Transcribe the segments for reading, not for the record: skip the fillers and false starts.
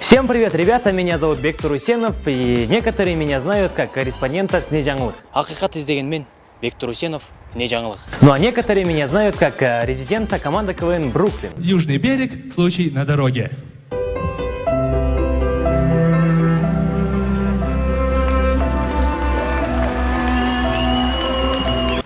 Всем привет, ребята, меня зовут Бектур Усенов, и некоторые меня знают как корреспондента с Нежанглых. Ақиқат іздеген мен, Бектур Усенов, не жаңылық. Ну а некоторые меня знают как резидента команды КВН Бруклин. Южный берег, случай на дороге.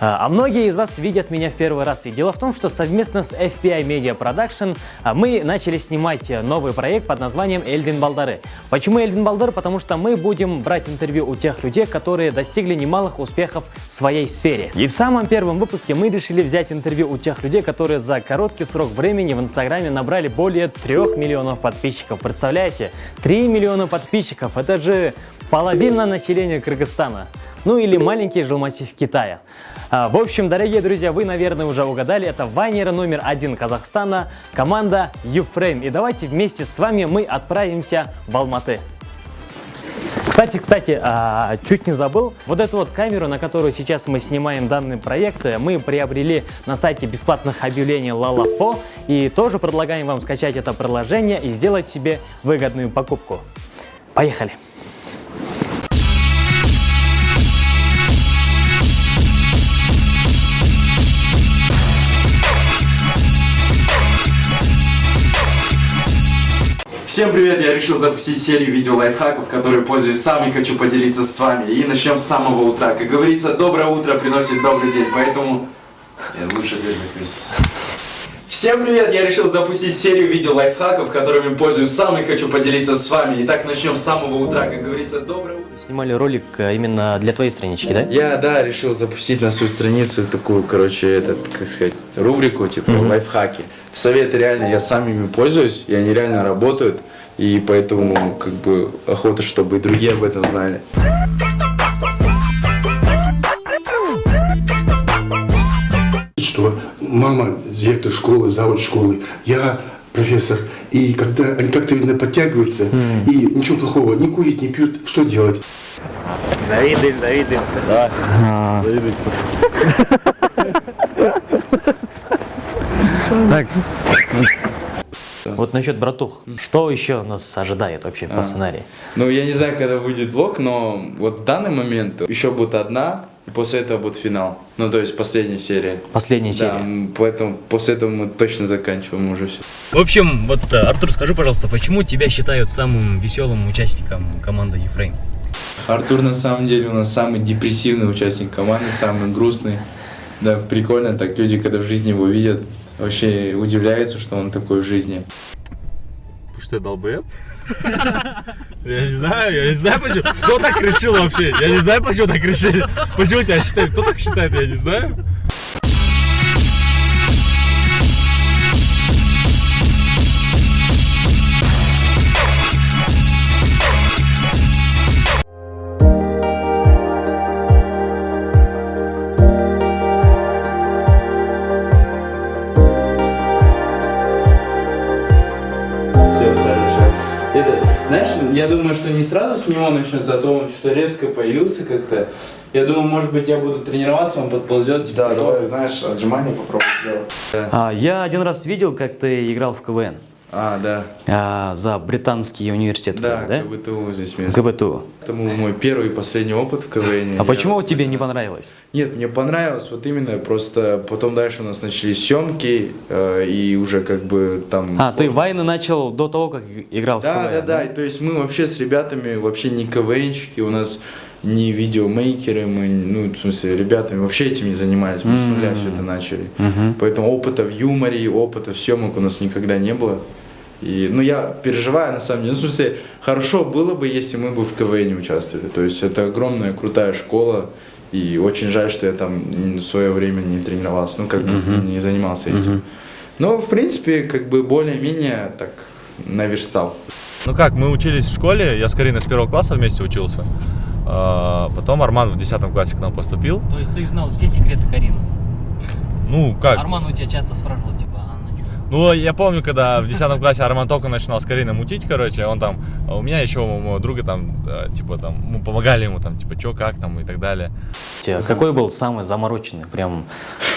А многие из вас видят меня в первый раз. И дело в том, что совместно с FPI Media Production мы начали снимать новый проект под названием Эльдин Балдары. Почему Эльдин Балдар? Потому что мы будем брать интервью у тех людей, которые достигли немалых успехов в своей сфере. И в самом первом выпуске мы решили взять интервью у тех людей, которые за короткий срок времени в Инстаграме набрали более 3 миллионов подписчиков. Представляете? 3 миллиона подписчиков. Это же половина населения Кыргызстана. Ну или маленький жилмассив Китая. В общем, дорогие друзья, вы, наверное, уже угадали, это вайнеры номер 1 Казахстана, команда Юфрейм. И давайте вместе с вами мы отправимся в Алматы. Кстати, чуть не забыл, вот эту вот камеру, на которую сейчас мы снимаем данный проект, мы приобрели на сайте бесплатных объявлений Лалафо. И тоже предлагаем вам скачать это приложение и сделать себе выгодную покупку. Поехали! Всем привет! Я решил запустить серию видео-лайфхаков, которые пользуюсь сам и хочу поделиться с вами. И начнем с самого утра. Как говорится, доброе утро приносит добрый день, поэтому лучше дверь закрыть. Всем привет! Я решил запустить серию видео-лайфхаков, которыми пользуюсь сам и хочу поделиться с вами. Итак, начнем с самого утра. Как говорится, доброе утро. Снимали ролик именно для твоей странички, да? Я, решил запустить на свою страницу такую, как сказать, рубрику, типа лайфхаки. Советы реально, я сам ими пользуюсь, и они реально работают, и поэтому, охота, чтобы и другие об этом знали. Что мама директор школы, завуч школы, я профессор, и когда они как-то, видно, подтягиваются, и ничего плохого, не курить, не пьют, что делать? Давид. Да. Так. Вот насчет братух, что еще нас ожидает вообще по сценарию? Ну, я не знаю, когда выйдет влог, но вот в данный момент еще будет одна, и после этого будет финал. Ну, то есть последняя серия. Последняя серия. Да, поэтому после этого мы точно заканчиваем уже все. В общем, вот, Артур, скажи, пожалуйста, почему тебя считают самым веселым участником команды Юфрейм? Артур, на самом деле, у нас самый депрессивный участник команды, самый грустный. Да, прикольно, так люди, когда в жизни его видят, вообще удивляются, что он такой в жизни. Что я долбоеб? Я не знаю, почему. Кто так решил вообще? Я не знаю, почему так решили. Почему тебя считают? Кто так считает, я не знаю. Знаешь, я думаю, что не сразу с него начнется, а то он что-то резко появился как-то. Я думаю, может быть, я буду тренироваться, он подползет. Да, давай, знаешь, отжимания попробуй сделать. Я один раз видел, как ты играл в КВН. Да. За британский университет. Да, да? КБТУ здесь место. КБТУ. Это был мой первый и последний опыт в КВН. А почему тебе не понравилось? Нет, мне понравилось, вот именно, просто потом дальше у нас начались съемки, и уже там... Ты вайны начал до того, как играл в КВН? Да, то есть мы вообще с ребятами, вообще не КВНщики, у нас не видеомейкеры, мы, в смысле, ребятами вообще этим не занимались, мы с нуля все это начали. Поэтому опыта в юморе, опыта в съемок у нас никогда не было. И, я переживаю, на самом деле, в смысле, хорошо было бы, если мы бы в КВН участвовали. То есть это огромная, крутая школа, и очень жаль, что я там в свое время не тренировался, не занимался этим. Но, в принципе, более-менее так наверстал. Ну как, мы учились в школе, я с Кариной с 1 класса вместе учился. Потом Арман в 10 классе к нам поступил. То есть ты знал все секреты Карины? Ну как? Арман у тебя часто спрашивал, Ну, я помню, когда в 10 классе Арман только начинал с Кариной мутить, он там, у меня еще у моего друга мы помогали ему, чё, как там и так далее. Какой был самый замороченный, прям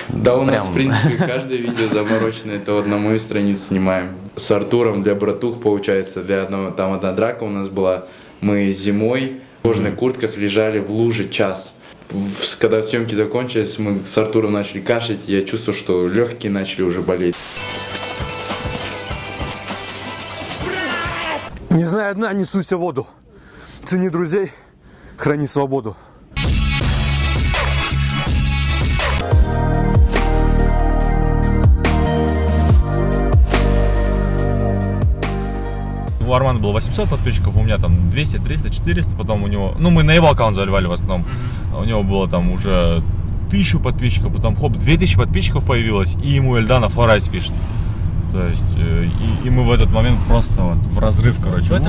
Да, у нас, Прям. в принципе, каждое видео замороченное, это вот на мою страницу снимаем. С Артуром для братух, получается, для одного, там одна драка у нас была. Мы зимой в кожаных куртках лежали в луже час. Когда съемки закончились, мы с Артуром начали кашлять, и я чувствовал, что легкие начали уже болеть. Не знаю дна, несуйся в воду. Цени друзей, храни свободу. У Армана было 800 подписчиков, у меня там 200, 300, 400, потом у него, ну мы на его аккаунт заливали в основном, у него было там уже 1000 подписчиков, потом хоп, 2000 подписчиков появилось, и ему Эльдана Фарайс пишет. То есть, и мы в этот момент просто вот в разрыв, короче.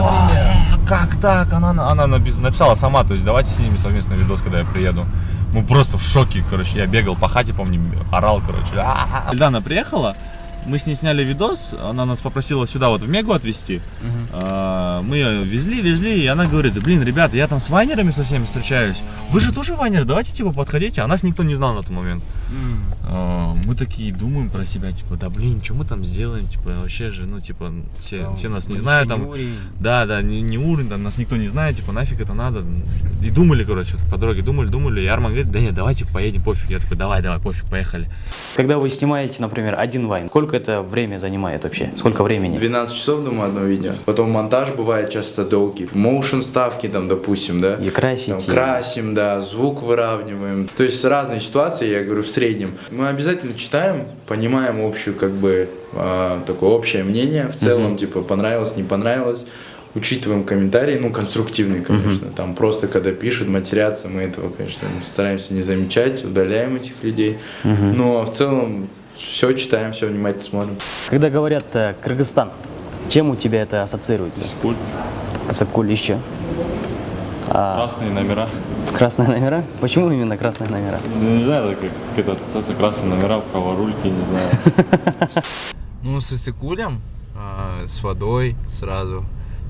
Как так? Она написала сама, то есть давайте снимем совместный видос, когда я приеду. Мы просто в шоке, короче, я бегал по хате, помню, орал, короче. Эльдана приехала, мы с ней сняли видос, она нас попросила сюда вот в Мегу отвезти. Мы ее везли, и она говорит: блин, ребята, я там с вайнерами со всеми встречаюсь. Вы же тоже вайнеры, давайте типа подходите. А нас никто не знал на тот момент. Мы такие думаем про себя, типа, да блин, что мы там сделаем, типа, вообще же, ну, типа, все нас не знают, там, да, не уровень, там, нас никто не знает, типа, нафиг это надо. И думали, короче, по дороге думали, и Арман говорит: да нет, давайте поедем, пофиг. Я такой: давай, пофиг, поехали. Когда вы снимаете, например, один вайн, сколько это время занимает вообще? Сколько времени? 12 часов, думаю, одно видео. Потом монтаж бывает часто долгий. Моушен вставки там, допустим, да. И красите. Там, красим, да, звук выравниваем. То есть разные ситуации, я говорю, в среднем. Мы обязательно читаем, понимаем общую, как бы, такое общее мнение. В целом, типа, понравилось, не понравилось. Учитываем комментарии, ну, конструктивные, конечно. Там просто, когда пишут, матерятся, мы этого, конечно, стараемся не замечать, удаляем этих людей. Но в целом все читаем, все внимательно смотрим. Когда говорят Кыргызстан, чем у тебя это ассоциируется? Скуль. Сакуль еще. Красные номера. Красные номера? Почему именно красные номера? Не знаю, это какая-то ассоциация, красные номера, праворульки, не знаю. Ну, с Иссыкулем, с водой сразу.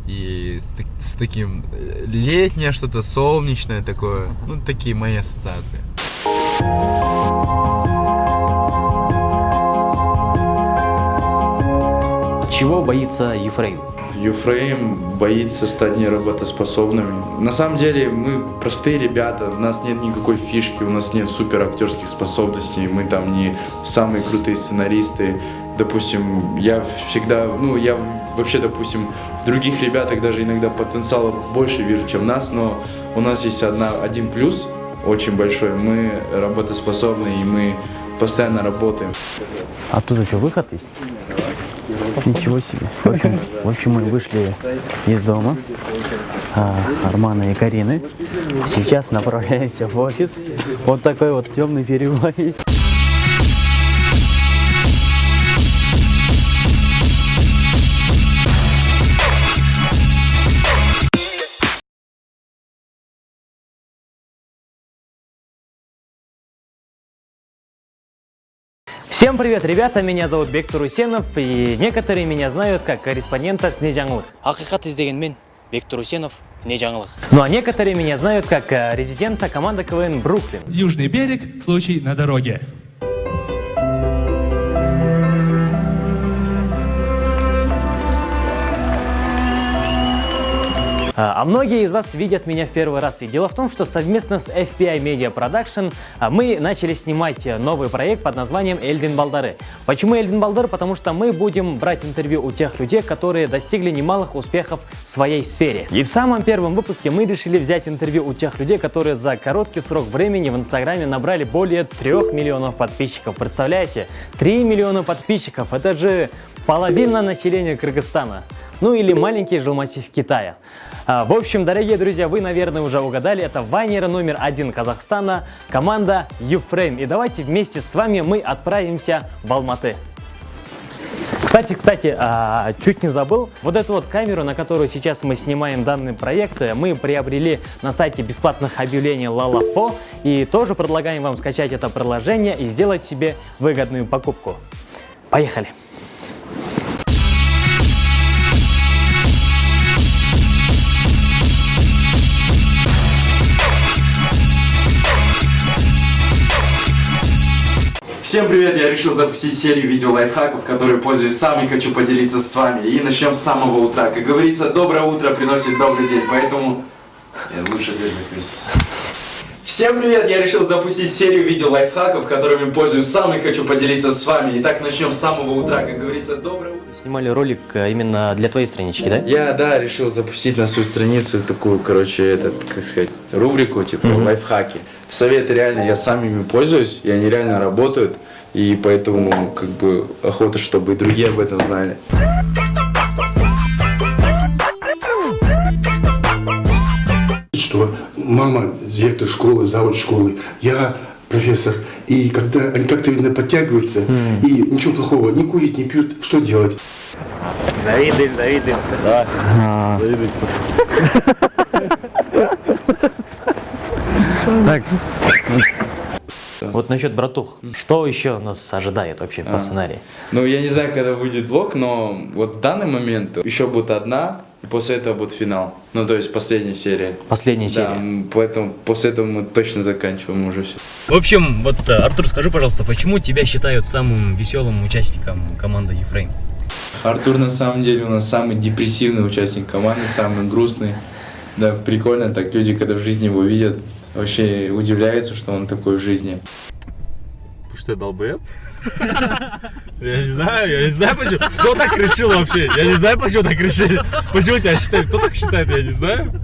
И с таким летнее что-то, солнечное такое. Ну, такие мои ассоциации. Чего боится Юфрейм? Юфрейм боится стать неработоспособными. На самом деле мы простые ребята, у нас нет никакой фишки, у нас нет супер актерских способностей, мы там не самые крутые сценаристы. Допустим, я всегда, я вообще, допустим, в других ребятах даже иногда потенциала больше вижу, чем нас, но у нас есть один плюс очень большой, мы работоспособны и мы постоянно работаем. Оттуда что, выход есть? Ничего себе. В общем, мы вышли из дома Армана и Карины. Сейчас направляемся в офис. Вот такой вот темный переулок есть. Всем привет, ребята, меня зовут Бектур Усенов, и некоторые меня знают как корреспондента с Нежаңлық. Ақиқат іздеген мен, Бектур Усенов, Нежаңлық. Ну а некоторые меня знают как резидента команды КВН Бруклин. Южный берег, случай на дороге. А многие из вас видят меня в первый раз. И дело в том, что совместно с FPI Media Production мы начали снимать новый проект под названием Эльдин Балдары. Почему Эльдин Балдар? Потому что мы будем брать интервью у тех людей, которые достигли немалых успехов в своей сфере. И в самом первом выпуске мы решили взять интервью у тех людей, которые за короткий срок времени в Инстаграме набрали более 3 миллионов подписчиков. Представляете? 3 миллиона подписчиков. Это же половина населения Кыргызстана. Ну или маленький жилмассив Китая. В общем, дорогие друзья, вы, наверное, уже угадали, это вайнеры номер 1 Казахстана, команда Юфрейм. И давайте вместе с вами мы отправимся в Алматы. Кстати, чуть не забыл, вот эту вот камеру, на которую сейчас мы снимаем данный проект, мы приобрели на сайте бесплатных объявлений Лалафо, и тоже предлагаем вам скачать это приложение и сделать себе выгодную покупку. Поехали! Всем привет! Я решил запустить серию видео-лайфхаков, которые пользуюсь сам и хочу поделиться с вами. И начнем с самого утра. Как говорится, доброе утро приносит добрый день, поэтому лучше дверь закрыть. Всем привет! Я решил запустить серию видео-лайфхаков, которыми пользуюсь сам и хочу поделиться с вами. Итак, начнем с самого утра. Как говорится, доброе утро. Снимали ролик именно для твоей странички, да? Я, решил запустить на свою страницу такую, как сказать, рубрику, типа лайфхаки. Советы реально, я сам ими пользуюсь, и они реально работают, и поэтому, охота, чтобы и другие об этом знали. Что мама директор школы, завуч школы, я профессор, и когда они как-то, видно, подтягиваются, и ничего плохого, не курить, не пьют, что делать? Завидуем. Да. Так. Вот насчет братух, что еще нас ожидает вообще по сценарию? Ну, я не знаю, когда выйдет влог, но вот в данный момент еще будет одна, и после этого будет финал. Ну, то есть последняя серия. Последняя серия. Да, поэтому после этого мы точно заканчиваем уже все. В общем, вот, Артур, скажи, пожалуйста, почему тебя считают самым веселым участником команды Ефрейм? Артур на самом деле у нас самый депрессивный участник команды, самый грустный. Да, прикольно, так люди, когда в жизни его видят, вообще удивляются, что он такой в жизни. Потому что я долбоеб? Я не знаю почему. Кто так решил вообще? Я не знаю, почему так решили. Почему тебя считают? Кто так считает, я не знаю.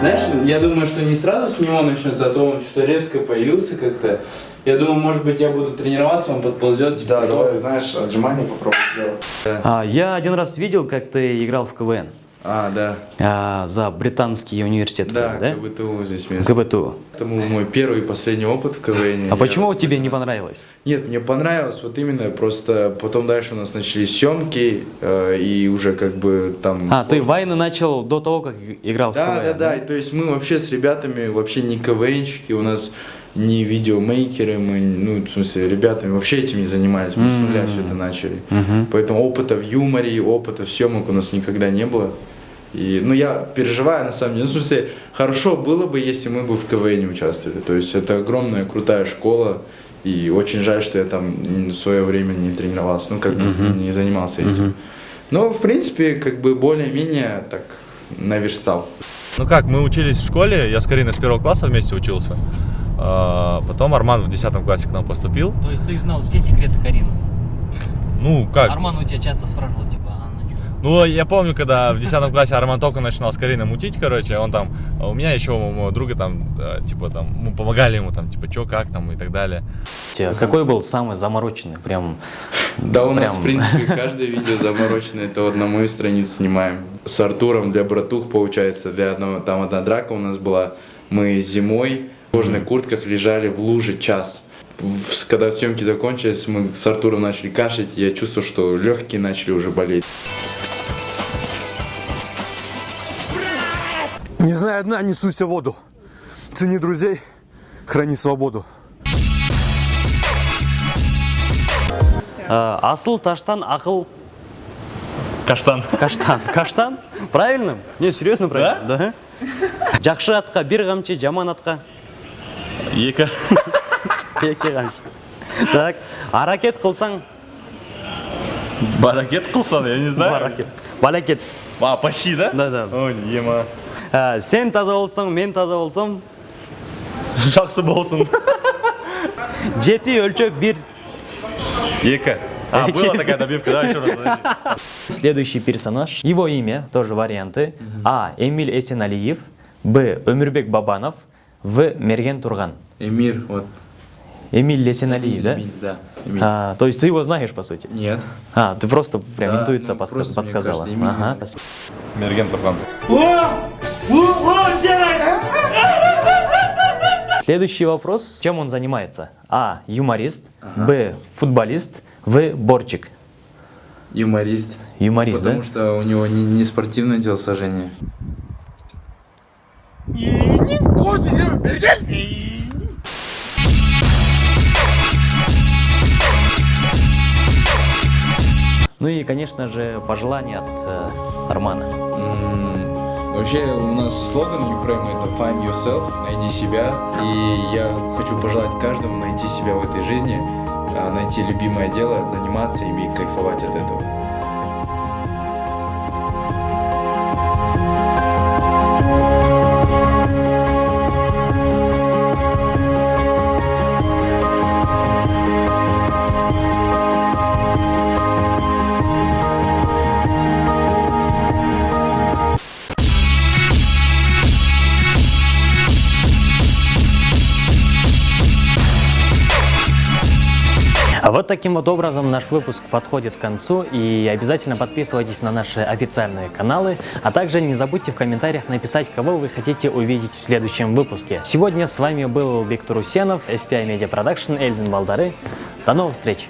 Знаешь, я думаю, что не сразу с него начнется, а то он что-то резко появился как-то. Я думаю, может быть, я буду тренироваться, он подползет. Типа, Да, давай, знаешь, отжимания попробуй сделать. Я один раз видел, как ты играл в КВН. Да. За британский университет. Да, да? КБТУ здесь место. КБТУ. Это был мой первый и последний опыт в КВН. А почему тебе не понравилось? Нет, мне понравилось, вот именно, просто потом дальше у нас начались съемки, и уже там... Ты вайны начал до того, как играл в КВН? Да, то есть мы вообще с ребятами вообще не КВНщики, у нас не видеомейкеры, мы, в смысле, ребятами вообще этим не занимались, мы с нуля все это начали. Поэтому опыта в юморе, опыта в съемок у нас никогда не было. И, я переживаю, на самом деле, в смысле, хорошо было бы, если мы бы в КВН участвовали. То есть это огромная, крутая школа, и очень жаль, что я там в свое время не тренировался, не занимался этим. Но, в принципе, более-менее так наверстал. Ну как, мы учились в школе, я с Кариной с 1 класса вместе учился. Потом Арман в 10 классе к нам поступил. То есть ты знал все секреты Карины? Ну как? Арман у тебя часто спрашивал, типа, Ну, я помню, когда в 10 классе Арман только начинал с Кариной мутить, он там, у меня еще у моего друга там, мы помогали ему там, чё, как там и так далее. Какой был самый замороченный, прям? Да, у нас, в принципе, каждое видео замороченное, это вот на мою страницу снимаем. С Артуром для братух, получается, там одна драка у нас была, мы зимой в кожаных куртках лежали в луже час. Когда съемки закончились, мы с Артуром начали кашлять, и я чувствую, что легкие начали уже болеть. Не знаю дна, не суйся в воду. Цени друзей, храни свободу. Асыл таштан, ақыл... Каштан. Каштан? Правильно? Не, серьезно правильно? Да? Жақшы атқа бір қамшы, жаман атқа... Екі. Екі қамшы. Так, аракет қылсаң... Баракет қылсан, я не знаю. Балакет. Почти, да? Да. Ой, ема. Сен таза болсаң, мен таза болсам... Жақсы болсын. Жеті өлчөп бір... Екі. Была такая добивка, да, еще раз. Следующий персонаж, его имя, тоже варианты. А. Эмиль Эсеналиев. Б. Өмірбек Бабанов. В. Мерген Турган. Эмир, вот. Эмиль Эсеналиев, да? Эмиль, да. Эмиль. То есть ты его знаешь, по сути? Нет. Ты просто прям интуиция просто, подсказала. мне кажется, Мерген Турган. Следующий вопрос. Чем он занимается? А. Юморист. Б. Футболист. В. Борчик. Юморист. Юморист, Потому да? что у него не спортивное телосложение. Ну и, конечно же, пожелания от Армана. Вообще у нас слоган Ефрема это Find Yourself, найди себя. И я хочу пожелать каждому найти себя в этой жизни, найти любимое дело, заниматься им и кайфовать от этого. А вот таким вот образом наш выпуск подходит к концу, и обязательно подписывайтесь на наши официальные каналы, а также не забудьте в комментариях написать, кого вы хотите увидеть в следующем выпуске. Сегодня с вами был Виктор Усенов, FPI Media Production, Эльдин Балдары. До новых встреч!